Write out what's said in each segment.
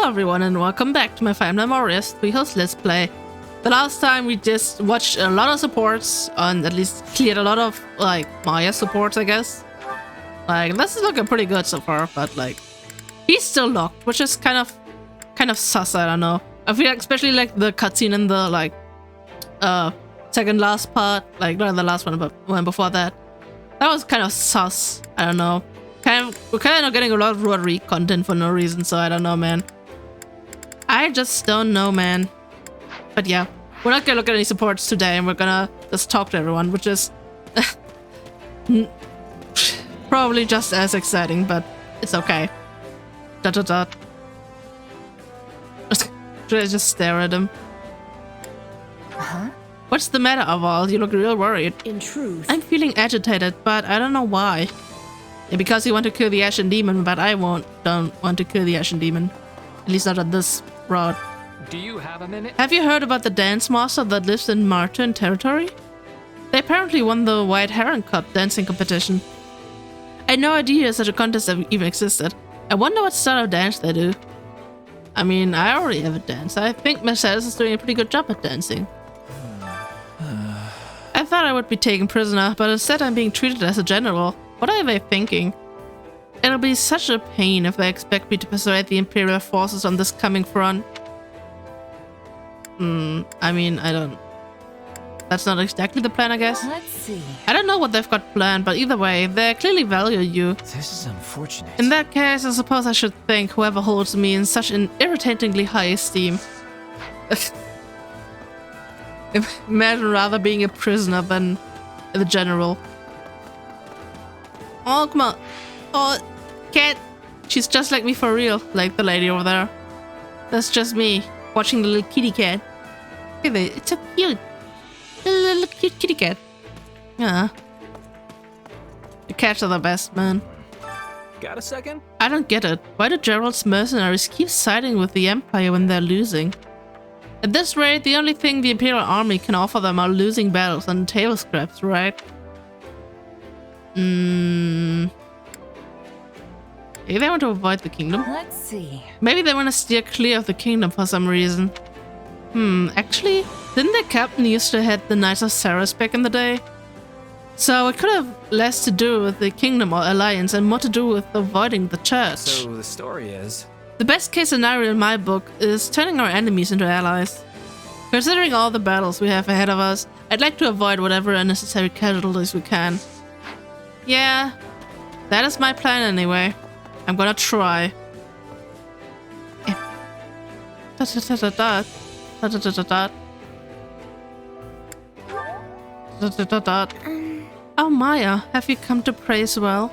Hello everyone and welcome back to my Fire Emblem Warriors 3 host Let's Play. The last time we just watched a lot of supports and at least cleared a lot of like Maya supports, I guess. Like this is looking pretty good so far, but like he's still locked, which is kind of sus, I don't know. I feel like especially like the cutscene in the like second last part, like not the last one but one before that. That was kind of sus. I don't know. We're kind of getting a lot of rotary content for no reason, so I don't know, man. I just don't know, man. But yeah, we're not gonna look at any supports today, and we're gonna just talk to everyone, which is probably just as exciting, but it's okay. Dot dot dot. Should I just stare at him? Huh? What's the matter, Aval? You look real worried. In truth, I'm feeling agitated, but I don't know why. Yeah, because you want to kill the Ashen Demon, but I don't want to kill the Ashen Demon. At least not on this route. Do you have a minute? Have you heard about the dance master that lives in Martin territory? They apparently won the White Heron Cup dancing competition. I had no idea such a contest even existed. I wonder what style of dance they do. I mean, I already have a dance. I think Shez is doing a pretty good job at dancing. I thought I would be taken prisoner, but instead I'm being treated as a general. What are they thinking? It'll be such a pain if they expect me to persuade the Imperial forces on this coming front. I mean, I don't... That's not exactly the plan, I guess. let's see. I don't know what they've got planned, but either way, they clearly value you. This is unfortunate. In that case, I suppose I should thank whoever holds me in such an irritatingly high esteem. Imagine rather being a prisoner than the general. Oh, come on. Oh, cat. She's just like me for real, like the lady over there. That's just me, watching the little kitty cat. Look at it, it's so cute. The little cute kitty cat. Yeah. The cats are the best, man. Got a second? I don't get it. Why do Gerald's mercenaries keep siding with the Empire when they're losing? At this rate, the only thing the Imperial Army can offer them are losing battles and table scraps, right? Maybe they want to avoid the kingdom. Let's see. Maybe they want to steer clear of the kingdom for some reason. Actually, didn't their captain used to head the Knights of Ceres back in the day? So it could have less to do with the kingdom or alliance and more to do with avoiding the church. So the story is... The best case scenario in my book is turning our enemies into allies. Considering all the battles we have ahead of us, I'd like to avoid whatever unnecessary casualties we can. Yeah, that is my plan anyway. I'm gonna try. Oh Maya, have you come to pray as well?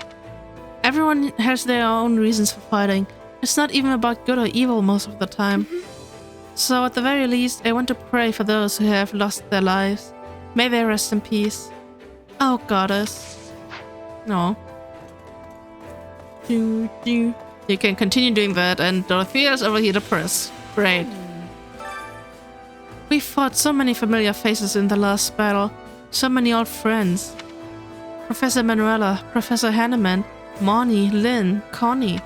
Everyone has their own reasons for fighting. It's not even about good or evil most of the time. So at the very least, I want to pray for those who have lost their lives. May they rest in peace. Oh goddess. No. You can continue doing that, and Dorothea's over here depressed. Great. We fought so many familiar faces in the last battle. So many old friends. Professor Manuela, Professor Hanneman, Moni, Lynn, Connie.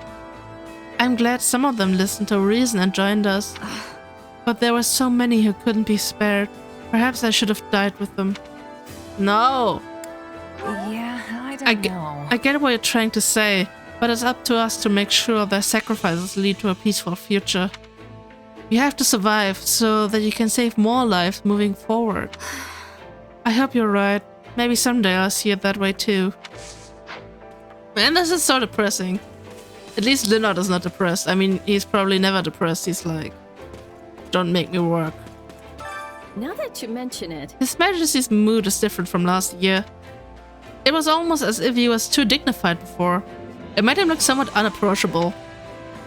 I'm glad some of them listened to reason and joined us. But there were so many who couldn't be spared. Perhaps I should have died with them. No! Yeah, I don't know. I get what you're trying to say, but it's up to us to make sure their sacrifices lead to a peaceful future. You have to survive so that you can save more lives moving forward. I hope you're right. Maybe someday I'll see it that way too. Man, this is so depressing. At least Leonard is not depressed. I mean, he's probably never depressed. He's like, don't make me work. Now that you mention it, His Majesty's mood is different from last year. It was almost as if he was too dignified before. It made him look somewhat unapproachable.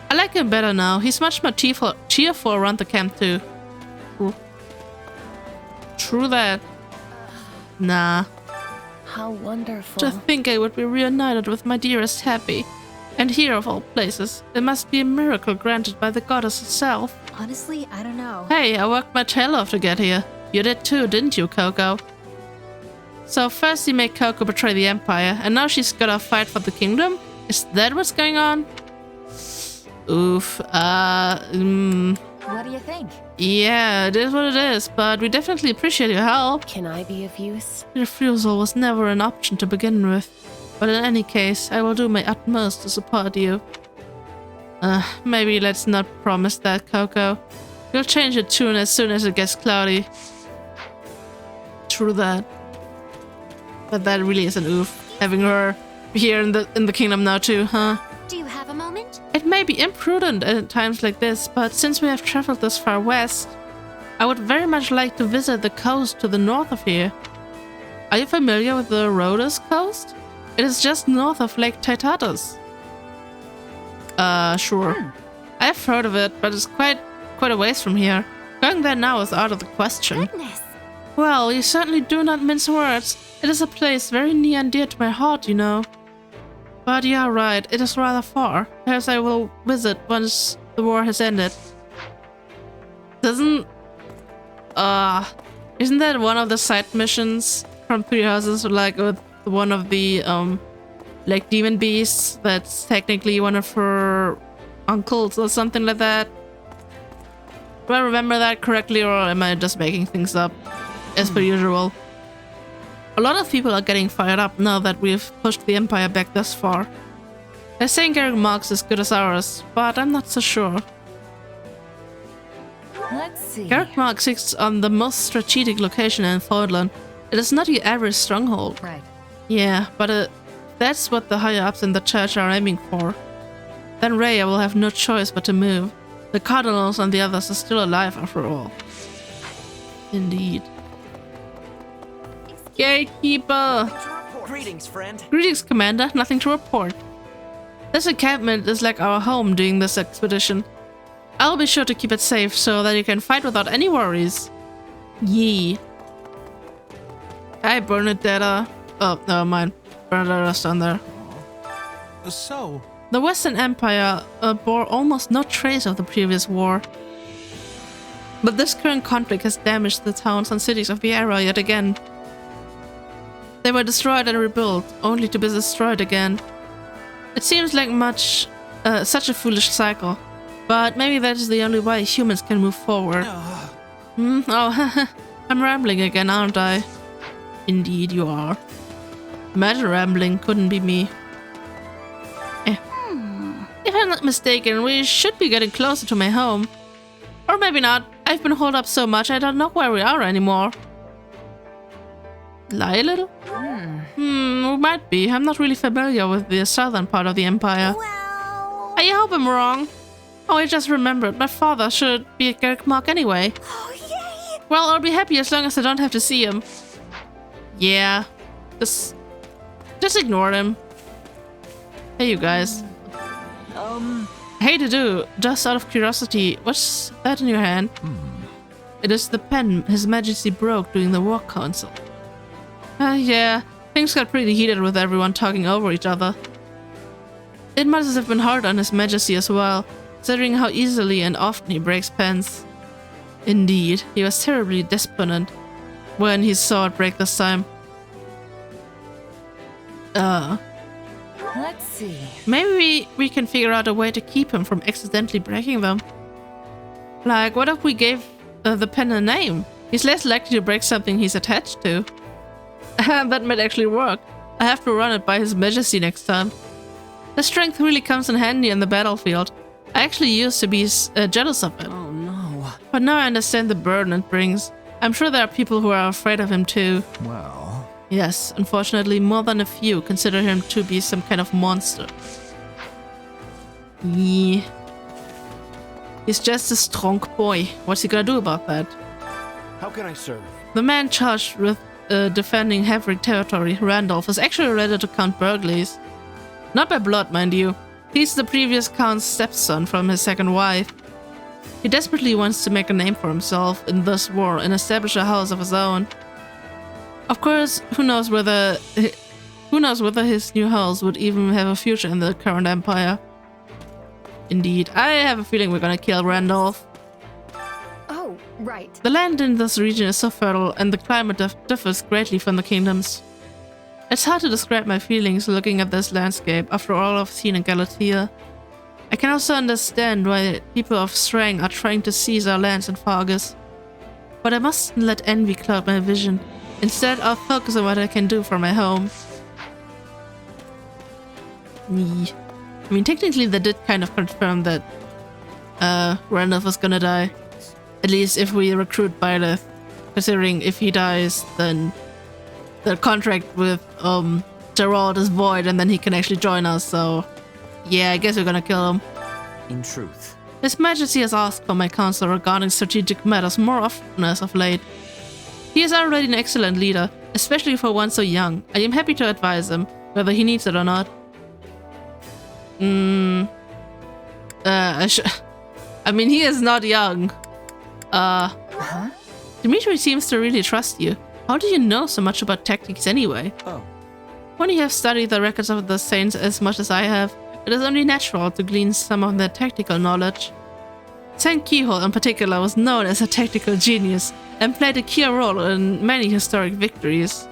I like him better now. He's much more cheerful around the camp too. True that. Nah. how wonderful. To think I would be reunited with my dearest Happy. And here of all places, it must be a miracle granted by the goddess herself. Honestly, I don't know. Hey, I worked my tail off to get here. You did too, didn't you, Coco? So first you made Coco betray the Empire, and now she's gotta fight for the kingdom? Is that what's going on? Oof. What do you think? Yeah, it is what it is, but we definitely appreciate your help. Can I be of use? Refusal was never an option to begin with, but in any case, I will do my utmost to support you. Maybe let's not promise that, Coco. You'll change your tune as soon as it gets cloudy. True that. But that really is an oof, having her here in the kingdom now too, huh? Do you have a moment? It may be imprudent at times like this, but since we have traveled this far west, I would very much like to visit the coast to the north of here. Are you familiar with the Rhodes coast? It is just north of Lake Titatus. Sure. I've heard of it, but it's quite a ways from here. Going there now is out of the question. Goodness. Well, you certainly do not mince words. It is a place very near and dear to my heart, you know. But you are right, it is rather far. Perhaps I will visit once the war has ended. Isn't that one of the side missions from Three Houses, like with one of the like demon beasts that's technically one of her uncles or something like that? Do I remember that correctly, or am I just making things up as per usual? A lot of people are getting fired up now that we've pushed the Empire back this far. They're saying Garrick Mark's as good as ours, but I'm not so sure. Let's see. Garrick Mark sits on the most strategic location in Fódlan. It is not your average stronghold. Right. Yeah, but that's what the higher-ups in the church are aiming for. Then Rhea will have no choice but to move. The Cardinals and the others are still alive after all. Indeed. Gatekeeper! Greetings, friend. Greetings, Commander. Nothing to report. This encampment is like our home during this expedition. I'll be sure to keep it safe so that you can fight without any worries. Yee. Hi, Bernadetta. Oh, never mind. Bernadetta's down there. So, The Western Empire bore almost no trace of the previous war. But this current conflict has damaged the towns and cities of the area yet again. They were destroyed and rebuilt, only to be destroyed again. It seems like such a foolish cycle, but maybe that is the only way humans can move forward. Oh, I'm rambling again, aren't I? Indeed you are. Imagine rambling, couldn't be me. If I'm not mistaken, we should be getting closer to my home. Or maybe not. I've been holed up so much I don't know where we are anymore. Lie a little? We might be. I'm not really familiar with the southern part of the Empire. Well. I hope I'm wrong. Oh, I just remembered. My father should be at Garrick Mark anyway. Oh, yay! Well, I'll be happy as long as I don't have to see him. Yeah. Just ignore him. Hey, you guys. Hey, to do. Just out of curiosity, what's that in your hand? It is the pen His Majesty broke during the War Council. Yeah, things got pretty heated with everyone talking over each other. It must have been hard on His Majesty as well, considering how easily and often he breaks pens. Indeed, he was terribly despondent when he saw it break this time. Let's see. Maybe we can figure out a way to keep him from accidentally breaking them. Like, what if we gave the pen a name? He's less likely to break something he's attached to. That might actually work. I have to run it by His Majesty next time. The strength really comes in handy in the battlefield. I actually used to be jealous of it. Oh no. But now I understand the burden it brings. I'm sure there are people who are afraid of him too. Well. Yes, unfortunately more than a few consider him to be some kind of monster. Yeah. He's just a strong boy. What's he gonna do about that? how can I serve? The man charged with defending Haverick territory, Randolph, is actually related to Count Burgleys. Not by blood, mind you. He's the previous Count's stepson from his second wife. He desperately wants to make a name for himself in this war and establish a house of his own. Of course, who knows whether his new house would even have a future in the current empire. Indeed, I have a feeling we're gonna kill Randolph. Oh, right. The land in this region is so fertile, and the climate differs greatly from the kingdoms. It's hard to describe my feelings looking at this landscape after all I've seen in Galatia. I can also understand why people of Strang are trying to seize our lands in Fargus. But I mustn't let envy cloud my vision. Instead, I'll focus on what I can do for my home. I mean, technically they did kind of confirm that Randolph was gonna die. At least if we recruit Byleth. Considering if he dies, then the contract with Gerald is void and then he can actually join us, so yeah, I guess we're gonna kill him. In truth. His Majesty has asked for my counsel regarding strategic matters more often as of late. He is already an excellent leader, especially for one so young. I am happy to advise him, whether he needs it or not. I mean, he is not young. Dimitri seems to really trust you. How do you know so much about tactics anyway? Oh. When you have studied the records of the Saints as much as I have, it is only natural to glean some of their tactical knowledge. Saint Keyhole in particular was known as a tactical genius and played a key role in many historic victories.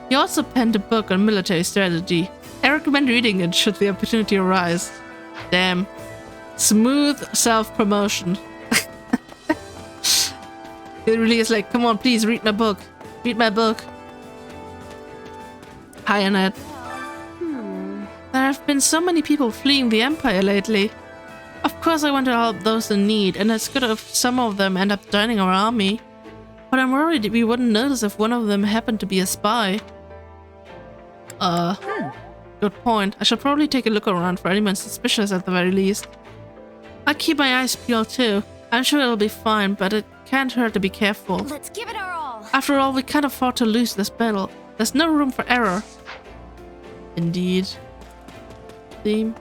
He also penned a book on military strategy. I recommend reading it should the opportunity arise. Damn. Smooth self-promotion. It really is like, come on, please read my book. Read my book. Hi, Annette. There have been so many people fleeing the Empire lately. Of course I want to help those in need, and it's good if some of them end up joining our army. But I'm worried we wouldn't notice if one of them happened to be a spy. Good point. I should probably take a look around for anyone suspicious at the very least. I'll keep my eyes peeled too. I'm sure it'll be fine, but it can't hurt to be careful. Let's give it our all. After all, we can't afford to lose this battle. There's no room for error. Indeed. Bam,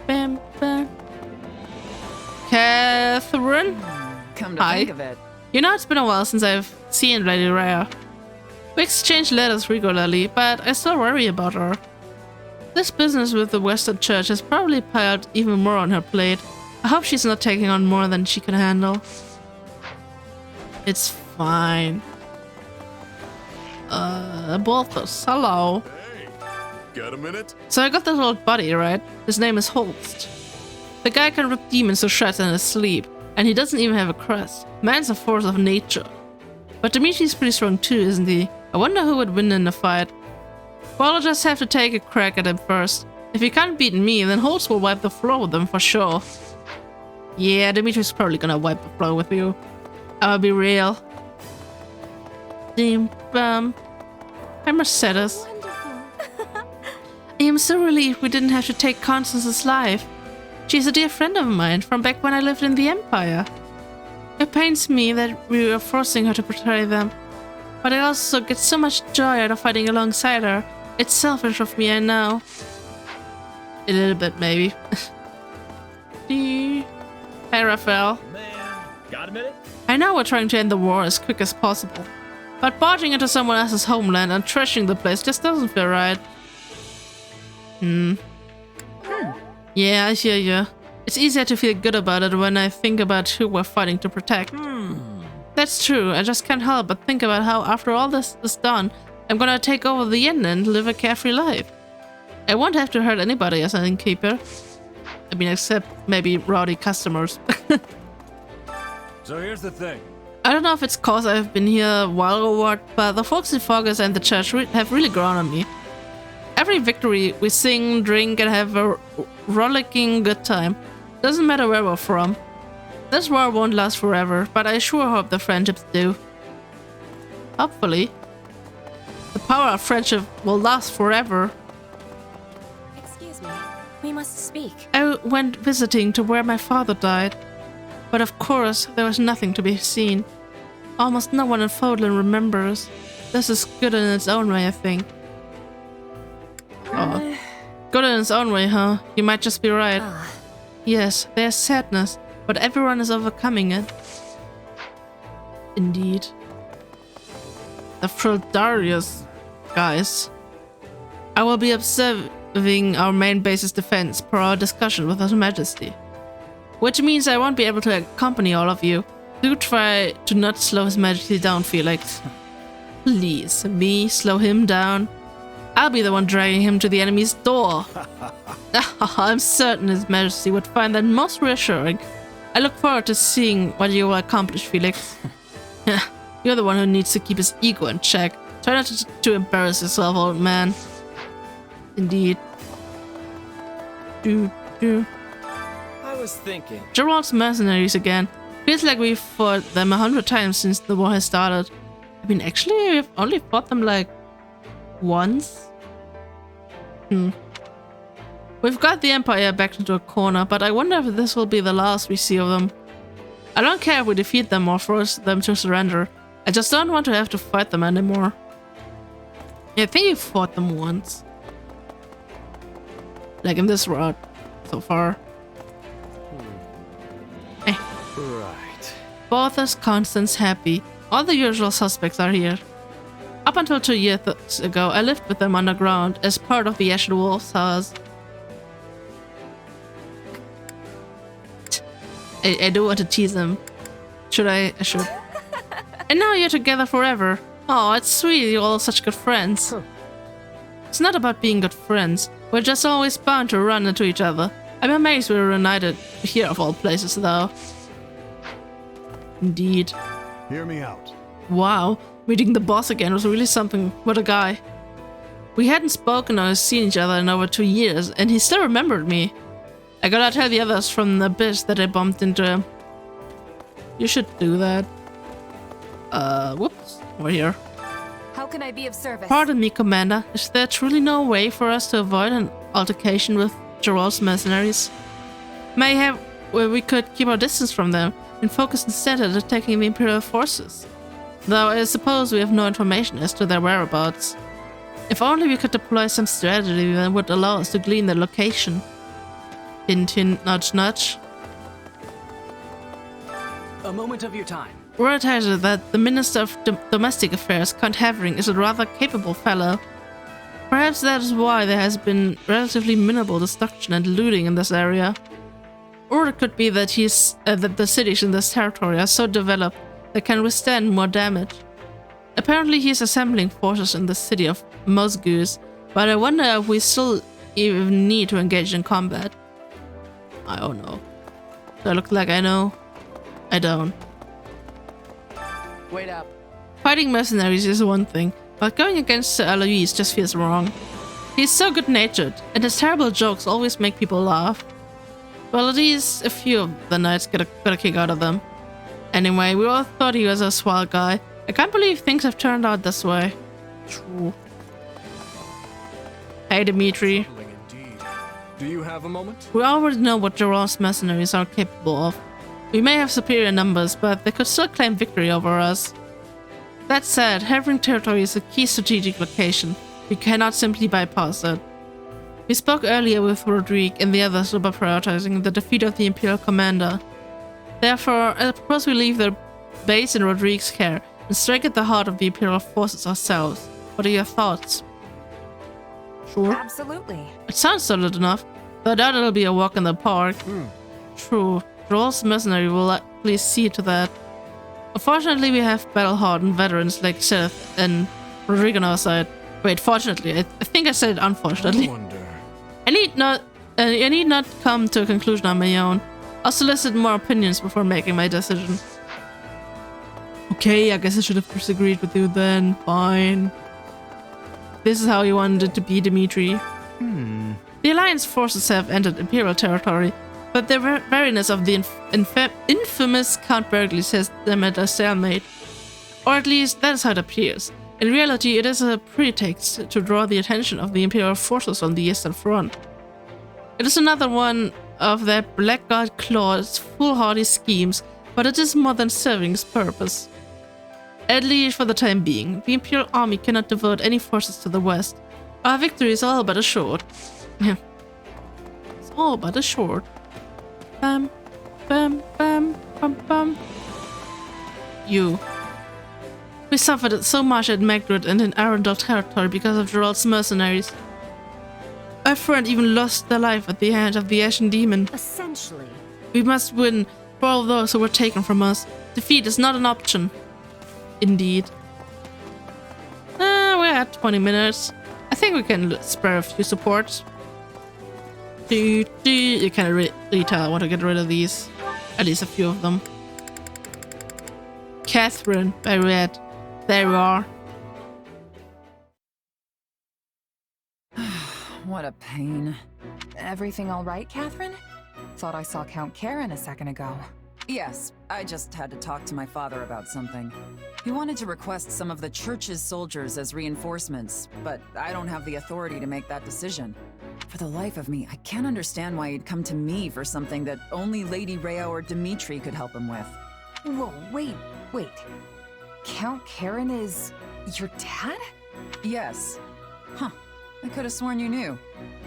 bam, bam. Catherine? Come to Hi. think of it. You know, it's been a while since I've seen Lady Rhea. We exchange letters regularly, but I still worry about her. This business with the Western Church has probably piled even more on her plate. I hope she's not taking on more than she can handle. It's fine. Balthus, hello. Hey, got a minute? So I got this old buddy, right? His name is Holst. The guy can rip demons to shreds in his sleep, and he doesn't even have a crest. Man's a force of nature. But Dimitri's pretty strong too, isn't he? I wonder who would win in a fight. Well, I'll just have to take a crack at him first. If he can't beat me, then Holst will wipe the floor with him for sure. Yeah, Dimitri's probably gonna wipe the floor with you. I'll be real. Bam. I'm Mercedes. I am so relieved we didn't have to take Constance's life. She's a dear friend of mine from back when I lived in the Empire. It pains me that we were forcing her to betray them, but I also get so much joy out of fighting alongside her. It's selfish of me, I know. A little bit, maybe. Hey, Raphael. Man, got a minute? I know we're trying to end the war as quick as possible, but barging into someone else's homeland and trashing the place just doesn't feel right. Yeah, I hear you. It's easier to feel good about it when I think about who we're fighting to protect. That's true, I just can't help but think about how after all this is done, I'm gonna take over the inn and live a carefree life. I won't have to hurt anybody as an innkeeper. I mean, except maybe rowdy customers. So here's the thing. I don't know if it's cause I've been here a while or what, but the folks in Fargus and the church have really grown on me. Every victory, we sing, drink, and have a rollicking good time. Doesn't matter where we're from. This war won't last forever, but I sure hope the friendships do. Hopefully. The power of friendship will last forever. Excuse me. We must speak. I went visiting to where my father died, but of course there was nothing to be seen. Almost no one in Fódlan remembers. This is good in its own way, I think. Oh. Good in its own way, huh? You might just be right. Yes, there's sadness, but everyone is overcoming it. Indeed. The Frildarius, guys. I will be observing our main base's defense per our discussion with His Majesty. Which means I won't be able to accompany all of you. Do try to not slow His Majesty down, Felix. Please, me slow him down. I'll be the one dragging him to the enemy's door. I'm certain His Majesty would find that most reassuring. I look forward to seeing what you will accomplish, Felix. You're the one who needs to keep his ego in check. Try not to embarrass yourself, old man. Indeed. I was thinking. Gerald's mercenaries again. Feels like we've fought them 100 times since the war has started. I mean, actually, we've only fought them like once. We've got the Empire backed into a corner, but I wonder if this will be the last we see of them. I don't care if we defeat them or force them to surrender. I just don't want to have to fight them anymore. Yeah, I think you fought them once. Like in this route, so far. Right. Porthos, Constance, Happy. All the usual suspects are here. Up until 2 years ago, I lived with them underground as part of the Ashen Wolf's house. I do want to tease him. Should I? I should. And now you're together forever. Oh, it's sweet, you're all such good friends. It's not about being good friends. We're just always bound to run into each other. I'm amazed we were reunited here of all places, though. Indeed. Hear me out. Wow, meeting the boss again was really something. What a guy. We hadn't spoken or seen each other in over 2 years, and he still remembered me. I gotta tell the others from the abyss that I bumped into him. You should do that. Whoops. We're here. How can I be of service? Pardon me, Commander. Is there truly no way for us to avoid an altercation with Gerald's mercenaries? Mayhap where we could keep our distance from them and focus instead on attacking the Imperial forces. Though I suppose we have no information as to their whereabouts. If only we could deploy some strategy that would allow us to glean their location. Hint, hint, nudge, nudge. A moment of your time. Word has it that the Minister of Domestic Affairs, Count Havering, is a rather capable fellow. Perhaps that is why there has been relatively minimal destruction and looting in this area. Or it could be that that the cities in this territory are so developed that can withstand more damage. Apparently he's assembling forces in the city of Mosgoose, but I wonder if we still even need to engage in combat. I don't know. Do I look like I know? I don't. Wait up. Fighting mercenaries is one thing, but going against Sir Alois just feels wrong. He's so good-natured, and his terrible jokes always make people laugh. Well, at least a few of the knights got a kick out of them. Anyway, we all thought he was a swell guy. I can't believe things have turned out this way. True. Hey, Dimitri. Indeed. Do you have a moment? We already know what Gerald's mercenaries are capable of. We may have superior numbers, but they could still claim victory over us. That said, Havering territory is a key strategic location. We cannot simply bypass it. We spoke earlier with Rodrigue and the others about prioritizing the defeat of the Imperial commander. Therefore, I propose we leave the base in Rodrigue's care and strike at the heart of the Imperial forces ourselves. What are your thoughts? Sure. Absolutely. It sounds solid enough, but I doubt it'll be a walk in the park. True. Gerald's mercenary will likely see to that. Unfortunately, we have battle-hardened veterans like Shez and Rodrigue on our side. Wait, fortunately. I think I said it unfortunately. I wonder. I need not come to a conclusion on my own. I'll solicit more opinions before making my decision. Okay, I guess I should have disagreed with you then. Fine. This is how you wanted it to be, Dimitri. The Alliance forces have entered Imperial territory, but the wariness of the infamous Count Burgley has them at a stalemate. Or at least, that is how it appears. In reality, it is a pretext to draw the attention of the Imperial forces on the Eastern Front. It is another one of their blackguard claws, foolhardy schemes, but it is more than serving its purpose. At least for the time being, the Imperial army cannot devote any forces to the west. Our victory is all but assured. It's all but assured. Bam, bam, bam, bam, bam. You. We suffered so much at Magrid and in Arundel territory because of Gerald's mercenaries. Our friend even lost their life at the hand of the Ashen Demon. Essentially. We must win for all those who were taken from us. Defeat is not an option. Indeed. We're at 20 minutes. I think we can spare a few supports. You can really tell I want to get rid of these. At least a few of them. Catherine, by red. There you are. What a pain. Everything all right, Catherine? Thought I saw Count Karen a second ago. Yes, I just had to talk to my father about something. He wanted to request some of the church's soldiers as reinforcements, but I don't have the authority to make that decision. For the life of me, I can't understand why he'd come to me for something that only Lady Rhea or Dimitri could help him with. Whoa, wait. Count Karen is... your dad? Yes. Huh. I could have sworn you knew.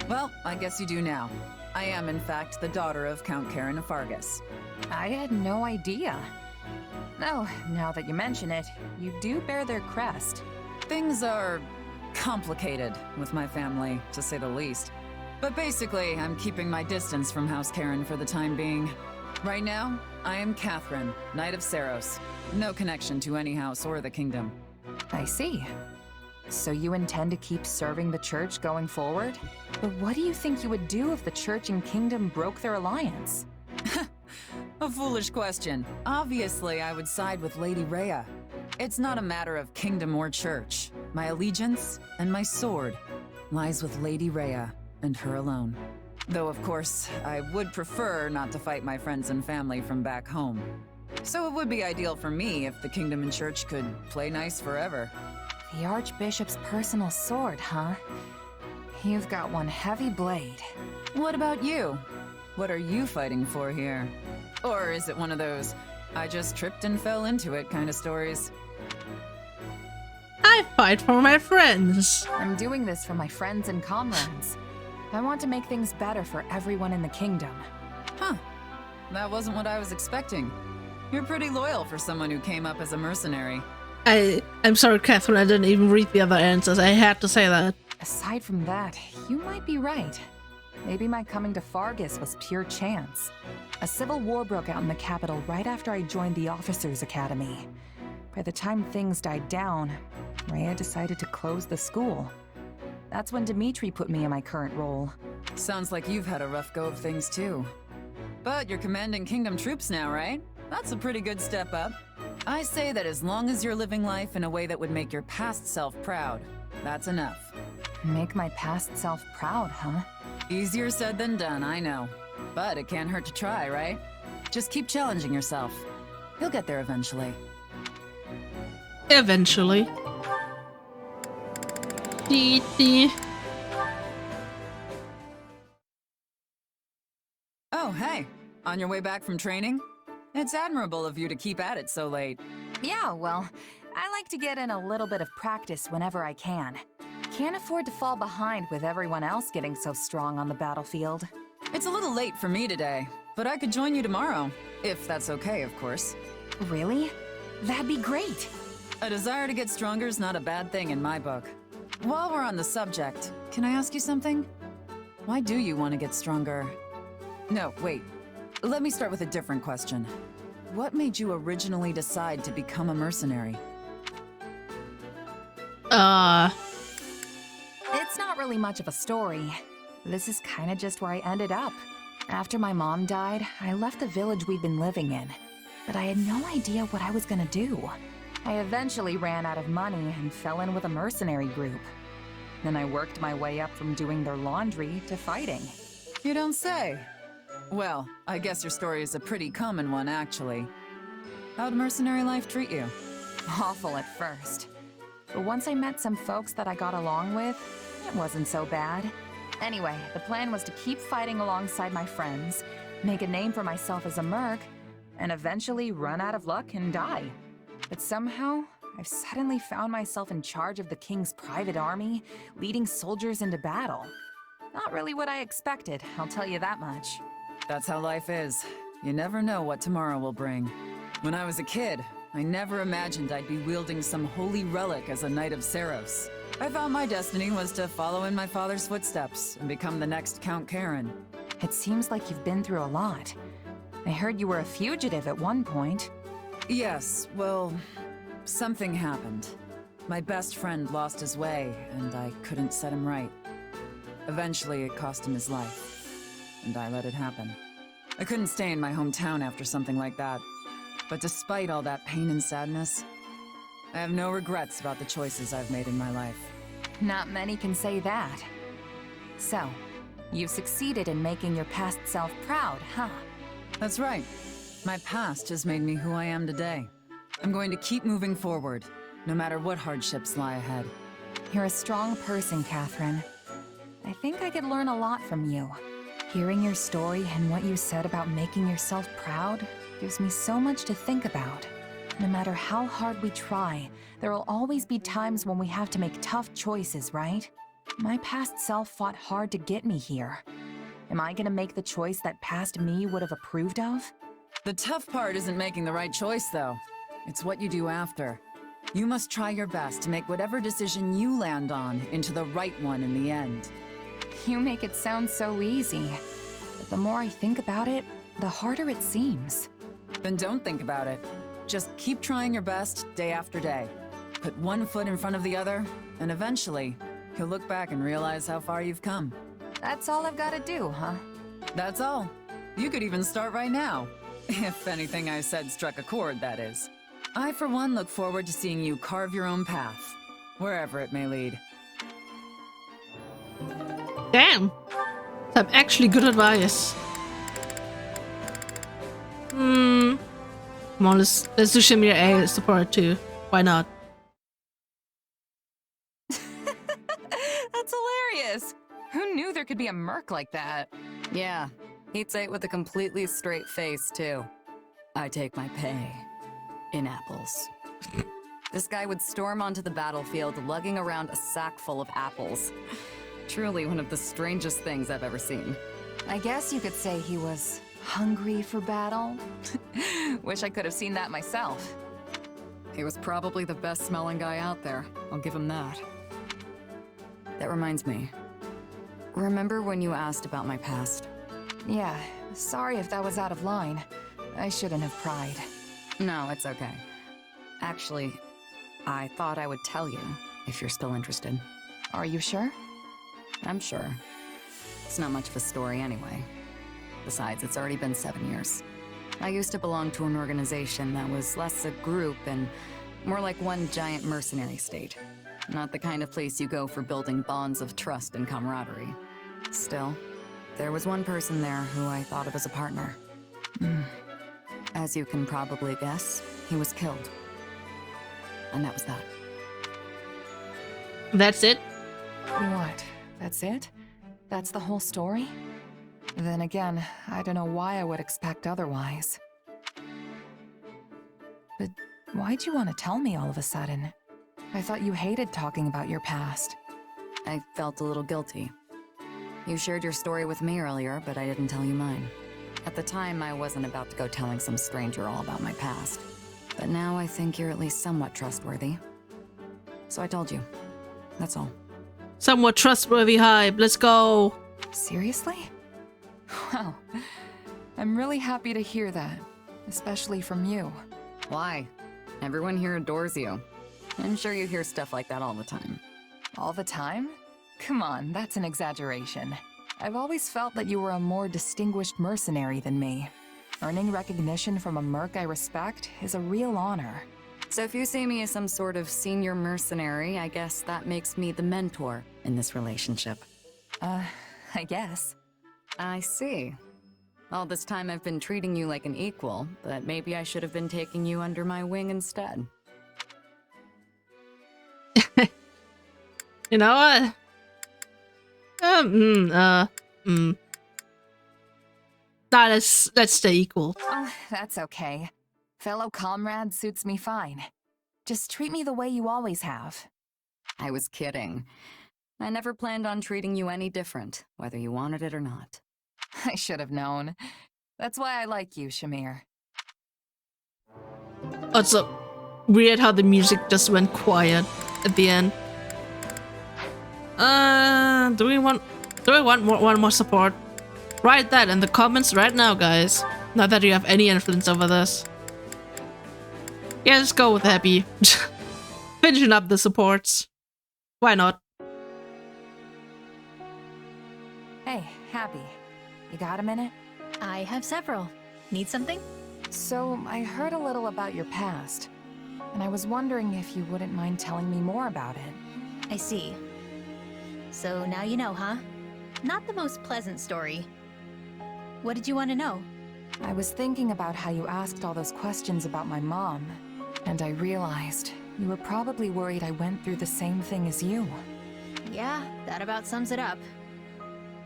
Well, I guess you do now. I am, in fact, the daughter of Count Karen of Fargus. I had no idea. Oh, now that you mention it, you do bear their crest. Things are... complicated with my family, to say the least. But basically, I'm keeping my distance from House Karen for the time being. Right now, I am Catherine, Knight of Seros. No connection to any house or the kingdom. I see. So you intend to keep serving the church going forward? But what do you think you would do if the church and kingdom broke their alliance? A foolish question. Obviously, I would side with Lady Rhea. It's not a matter of kingdom or church. My allegiance and my sword lies with Lady Rhea and her alone. Though, of course, I would prefer not to fight my friends and family from back home. So it would be ideal for me if the kingdom and church could play nice forever. The Archbishop's personal sword, huh? You've got one heavy blade. What about you? What are you fighting for here? Or is it one of those, I just tripped and fell into it kind of stories? I fight for my friends. I'm doing this for my friends and comrades. I want to make things better for everyone in the kingdom. Huh. That wasn't what I was expecting. You're pretty loyal for someone who came up as a mercenary. I'm sorry, Catherine, I didn't even read the other answers. I had to say that. Aside from that, you might be right. Maybe my coming to Fargus was pure chance. A civil war broke out in the capital right after I joined the Officers' Academy. By the time things died down, Rhea decided to close the school. That's when Dimitri put me in my current role. Sounds like you've had a rough go of things too. But you're commanding kingdom troops now, right? That's a pretty good step up. I say that as long as you're living life in a way that would make your past self proud, that's enough. Make my past self proud, huh? Easier said than done, I know. But it can't hurt to try, right? Just keep challenging yourself. You'll get there eventually. Eventually. Dee. Oh, hey. On your way back from training? It's admirable of you to keep at it so late. Yeah, well, I like to get in a little bit of practice whenever I can. Can't afford to fall behind with everyone else getting so strong on the battlefield. It's a little late for me today, but I could join you tomorrow. If that's okay, of course. Really? That'd be great. A desire to get stronger is not a bad thing in my book. While we're on the subject, can I ask you something? Why do you want to get stronger? No, wait. Let me start with a different question. What made you originally decide to become a mercenary? It's not really much of a story. This is kind of just where I ended up. After my mom died, I left the village we'd been living in, but I had no idea what I was gonna do. I eventually ran out of money and fell in with a mercenary group. Then I worked my way up from doing their laundry to fighting. You don't say. Well, I guess your story is a pretty common one, actually. How'd mercenary life treat you? Awful at first. But once I met some folks that I got along with, it wasn't so bad. Anyway, the plan was to keep fighting alongside my friends, make a name for myself as a merc, and eventually run out of luck and die. But somehow, I've suddenly found myself in charge of the king's private army, leading soldiers into battle. Not really what I expected, I'll tell you that much. That's how life is. You never know what tomorrow will bring. When I was a kid, I never imagined I'd be wielding some holy relic as a Knight of Seros. I thought my destiny was to follow in my father's footsteps and become the next Count Karen. It seems like you've been through a lot. I heard you were a fugitive at one point. Yes, well, something happened. My best friend lost his way, and I couldn't set him right. Eventually, it cost him his life, and I let it happen. I couldn't stay in my hometown after something like that. But despite all that pain and sadness, I have no regrets about the choices I've made in my life. Not many can say that. So, you've succeeded in making your past self proud, huh? That's right. My past has made me who I am today. I'm going to keep moving forward, no matter what hardships lie ahead. You're a strong person, Catherine. I think I could learn a lot from you. Hearing your story and what you said about making yourself proud gives me so much to think about. No matter how hard we try, there will always be times when we have to make tough choices, right? My past self fought hard to get me here. Am I gonna make the choice that past me would have approved of? The tough part isn't making the right choice, though. It's what you do after. You must try your best to make whatever decision you land on into the right one in the end. You make it sound so easy. But the more I think about it, the harder it seems. Then don't think about it. Just keep trying your best day after day. Put one foot in front of the other, and eventually, you'll look back and realize how far you've come. That's all I've gotta do, huh? That's all. You could even start right now. If anything I said struck a chord, that is. I, for one, look forward to seeing you carve your own path, wherever it may lead. Damn! Some actually good advice. Come on, let's do Shamir A support too. Why not? That's hilarious! Who knew there could be a merc like that? Yeah, he'd say it with a completely straight face, too. I take my pay in apples. This guy would storm onto the battlefield lugging around a sack full of apples. Truly one of the strangest things I've ever seen. I guess you could say he was hungry for battle. Wish I could have seen that myself. He was probably the best smelling guy out there. I'll give him that. That reminds me. Remember when you asked about my past? Yeah, sorry if that was out of line. I shouldn't have pried. No, it's okay. Actually, I thought I would tell you, if you're still interested. Are you sure? I'm sure. It's not much of a story anyway. Besides, it's already been 7 years. I used to belong to an organization that was less a group and more like one giant mercenary state. Not the kind of place you go for building bonds of trust and camaraderie. Still, there was one person there who I thought of as a partner. As you can probably guess, he was killed. And that was that. That's it? What? That's it? That's the whole story? Then again, I don't know why I would expect otherwise. But why'd you want to tell me all of a sudden? I thought you hated talking about your past. I felt a little guilty. You shared your story with me earlier, but I didn't tell you mine. At the time, I wasn't about to go telling some stranger all about my past. But now I think you're at least somewhat trustworthy. So I told you. That's all. Somewhat trustworthy hype. Let's go. Seriously? Wow. I'm really happy to hear that. Especially from you. Why? Everyone here adores you. I'm sure you hear stuff like that all the time. All the time? Come on, that's an exaggeration. I've always felt that you were a more distinguished mercenary than me. Earning recognition from a merc I respect is a real honor. So if you see me as some sort of senior mercenary, I guess that makes me the mentor in this relationship. I guess. I see. All this time I've been treating you like an equal, but maybe I should have been taking you under my wing instead. You know what? Nah, let's stay equal. Oh, that's okay. Fellow comrade suits me fine. Just treat me the way you always have. I was kidding. I never planned on treating you any different, whether you wanted it or not. I should have known. That's why I like you, Shamir. Also, weird how the music just went quiet at the end. Do we want one more support? Write that in the comments right now, guys. Not that you have any influence over this. Yeah, let's go with Happy. finishing up the supports. Why not? Hey, Happy. You got a minute? I have several. Need something? So, I heard a little about your past, and I was wondering if you wouldn't mind telling me more about it. I see. So now you know, huh? Not the most pleasant story. What did you want to know? I was thinking about how you asked all those questions about my mom, and I realized you were probably worried I went through the same thing as you. Yeah, that about sums it up.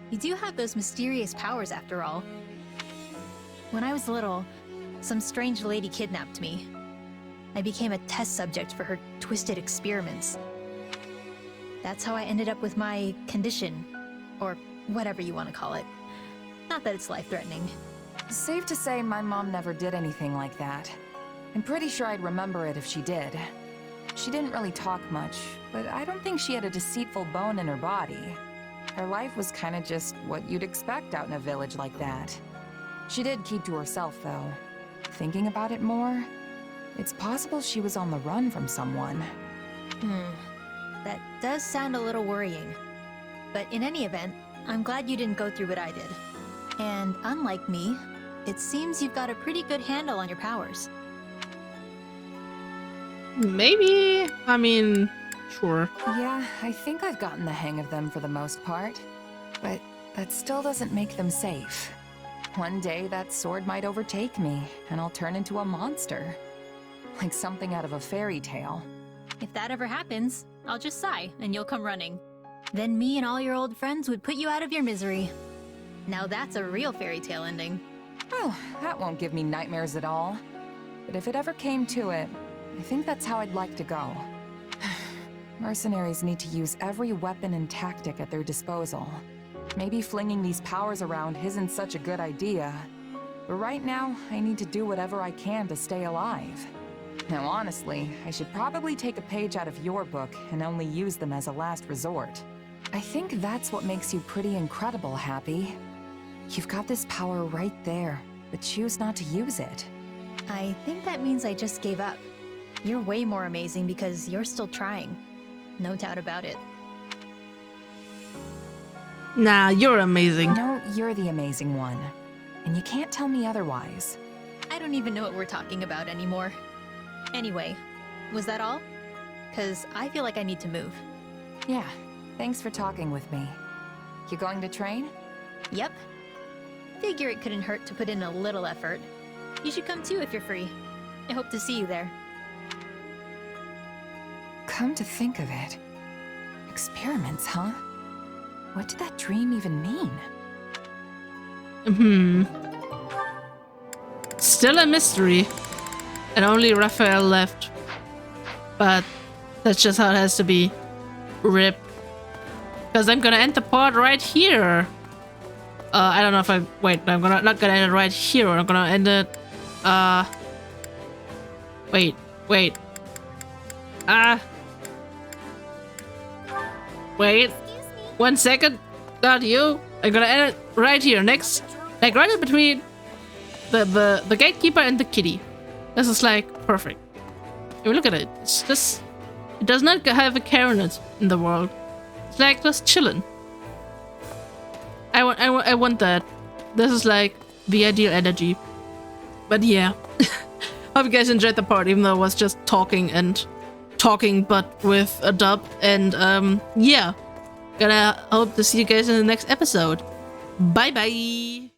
You do have those mysterious powers after all. When I was little, some strange lady kidnapped me. I became a test subject for her twisted experiments. That's how I ended up with my condition, or whatever you want to call it. Not that it's life-threatening. Safe to say my mom never did anything like that. I'm pretty sure I'd remember it if she did. She didn't really talk much, but I don't think she had a deceitful bone in her body. Her life was kinda just what you'd expect out in a village like that. She did keep to herself, though. Thinking about it more, it's possible she was on the run from someone. That does sound a little worrying. But in any event, I'm glad you didn't go through what I did. And unlike me, it seems you've got a pretty good handle on your powers. Maybe. I mean, sure. Yeah, I think I've gotten the hang of them for the most part. But that still doesn't make them safe. One day that sword might overtake me, and I'll turn into a monster. Like something out of a fairy tale. If that ever happens, I'll just sigh and you'll come running. Then me and all your old friends would put you out of your misery. Now that's a real fairy tale ending. Oh, that won't give me nightmares at all. But if it ever came to it, I think that's how I'd like to go. Mercenaries need to use every weapon and tactic at their disposal. Maybe flinging these powers around isn't such a good idea. But right now, I need to do whatever I can to stay alive. Now honestly, I should probably take a page out of your book and only use them as a last resort. I think that's what makes you pretty incredible, Happy. You've got this power right there, but choose not to use it. I think that means I just gave up. You're way more amazing because you're still trying. No doubt about it. Nah, you're amazing. No, you're the amazing one. And you can't tell me otherwise. I don't even know what we're talking about anymore. Anyway, was that all? 'Cause I feel like I need to move. Yeah, thanks for talking with me. You going to train? Yep. Figure it couldn't hurt to put in a little effort. You should come too if you're free. I hope to see you there. Come to think of it. Experiments, huh? What did that dream even mean? Still a mystery. And only Raphael left. But that's just how it has to be. RIP. Because I'm gonna end the part right here. I don't know if I... Wait, no, not gonna end it right here. I'm gonna end it... Wait. Wait. 1 second. Not you. I'm gonna end it right here. Next. Like right in between the gatekeeper and the kitty. This is like perfect. I mean, look at it. It's just... It does not have a care in the world. It's like just chillin'. I want that. This is like the ideal energy. But yeah. Hope you guys enjoyed the part, even though it was just talking, but with a dub. And yeah. Gonna hope to see you guys in the next episode. Bye bye.